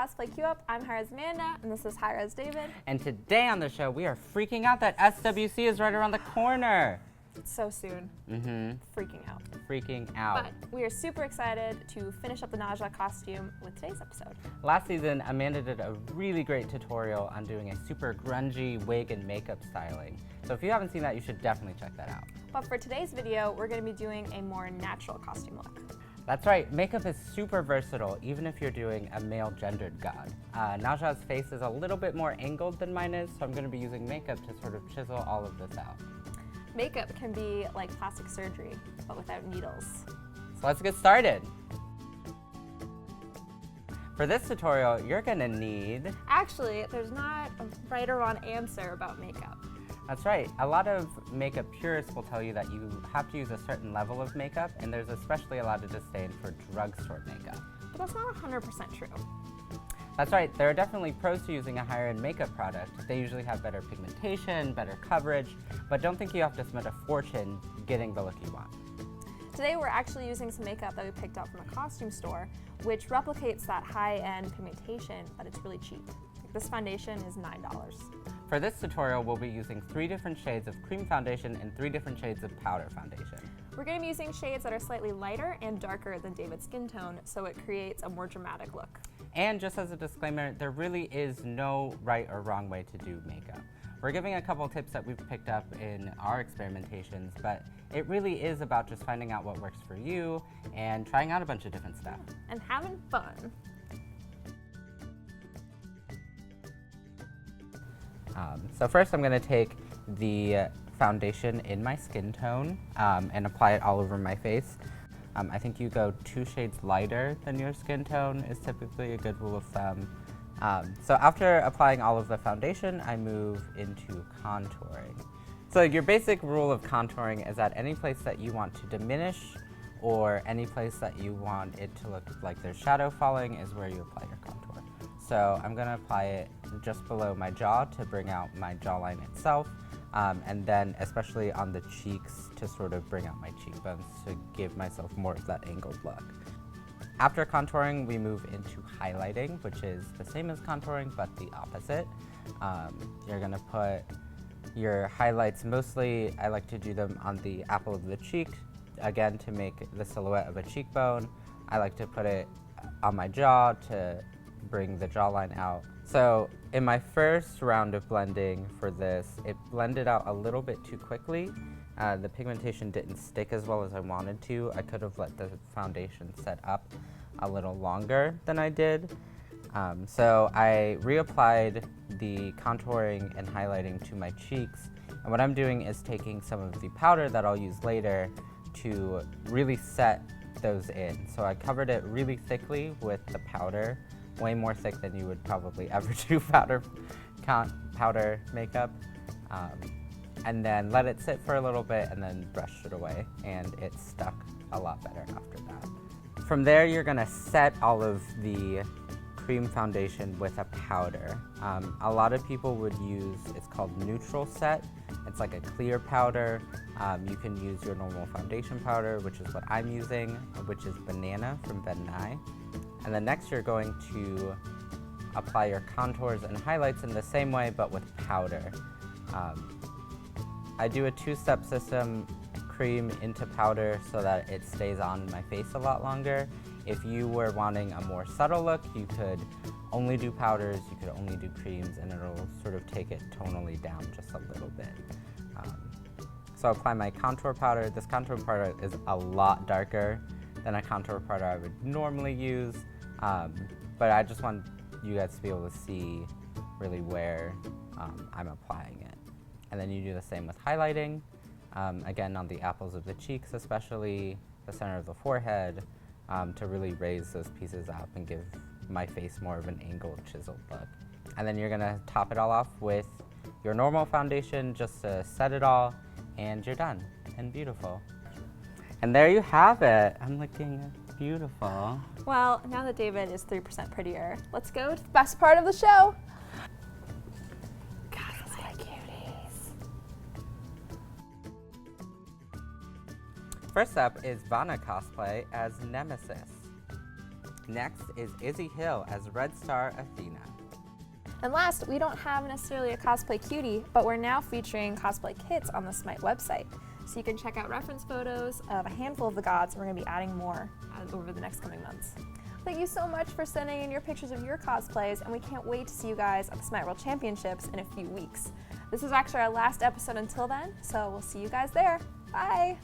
Cosplay Q-Up. I'm Hi-Rez Amanda, and this is Hi-Rez David. And today on the show, we are freaking out that SWC is right around the corner. It's so soon. Freaking out. Freaking out. But we are super excited to finish up the Naja costume with today's episode. Last season, Amanda did a really great tutorial on doing a super grungy wig and makeup styling. So if you haven't seen that, you should definitely check that out. But for today's video, we're going to be doing a more natural costume look. That's right, makeup is super versatile, even if you're doing a male-gendered god. Naja's face is a little bit more angled than mine is, so I'm going to be using makeup to sort of chisel all of this out. Makeup can be like plastic surgery, but without needles. So let's get started. For this tutorial, you're going to need... Actually, there's not a right or wrong answer about makeup. That's right. A lot of makeup purists will tell you that you have to use a certain level of makeup, and there's especially a lot of disdain for drugstore makeup. But that's not 100% true. That's right. There are definitely pros to using a higher-end makeup product. They usually have better pigmentation, better coverage, but don't think you have to spend a fortune getting the look you want. Today we're actually using some makeup that we picked up from a costume store, which replicates that high-end pigmentation, but it's really cheap. This foundation is $9. For this tutorial, we'll be using 3 different shades of cream foundation and 3 different shades of powder foundation. We're going to be using shades that are slightly lighter and darker than David's skin tone, so it creates a more dramatic look. And just as a disclaimer, there really is no right or wrong way to do makeup. We're giving a couple tips that we've picked up in our experimentations, but it really is about just finding out what works for you and trying out a bunch of different stuff. And having fun. So first I'm going to take the foundation in my skin tone and apply it all over my face. I think you go 2 shades lighter than your skin tone is typically a good rule of thumb. So after applying all of the foundation, I move into contouring. So your basic rule of contouring is that any place that you want to diminish or any place that you want it to look like there's shadow falling is where you apply your contour. So I'm going to apply it just below my jaw to bring out my jawline itself, and then especially on the cheeks to sort of bring out my cheekbones to give myself more of that angled look. After contouring, we move into highlighting, which is the same as contouring, but the opposite. You're going to put your highlights, mostly I like to do them on the apple of the cheek, again to make the silhouette of a cheekbone. I like to put it on my jaw to bring the jawline out. So in my first round of blending for this, it blended out a little bit too quickly. The pigmentation didn't stick as well as I wanted to. I could have let the foundation set up a little longer than I did. So I reapplied the contouring and highlighting to my cheeks. And what I'm doing is taking some of the powder that I'll use later to really set those in. So I covered it really thickly with the powder, way more thick than you would probably ever do powder makeup. And then let it sit for a little bit and then brushed it away, and it stuck a lot better after that. From there, you're gonna set all of the cream foundation with a powder. A lot of people would use, it's called neutral set. It's like a clear powder. You can use your normal foundation powder, which is what I'm using, which is Banana from Ben Nye. And then next you're going to apply your contours and highlights in the same way, but with powder. I do a 2-step system, cream into powder so that it stays on my face a lot longer. If you were wanting a more subtle look, you could only do powders, you could only do creams, and it'll sort of take it tonally down just a little bit. So I apply my contour powder. This contour powder is a lot darker than a contour powder I would normally use, but I just want you guys to be able to see really where I'm applying it. And then you do the same with highlighting, again on the apples of the cheeks, especially the center of the forehead, to really raise those pieces up and give my face more of an angled, chiseled look. And then you're gonna top it all off with your normal foundation just to set it all, and you're done and beautiful. And there you have it. I'm looking beautiful. Well, now that David is 3% prettier, let's go to the best part of the show. Cosplay cuties. First up is Vanna cosplay as Nemesis. Next is Izzy Hill as Red Star Athena. And last, we don't have necessarily a cosplay cutie, but we're now featuring cosplay kits on the SMITE website. So you can check out reference photos of a handful of the gods, and we're going to be adding more over the next coming months. Thank you so much for sending in your pictures of your cosplays, and we can't wait to see you guys at the SMITE World Championships in a few weeks. This is actually our last episode until then, so we'll see you guys there. Bye!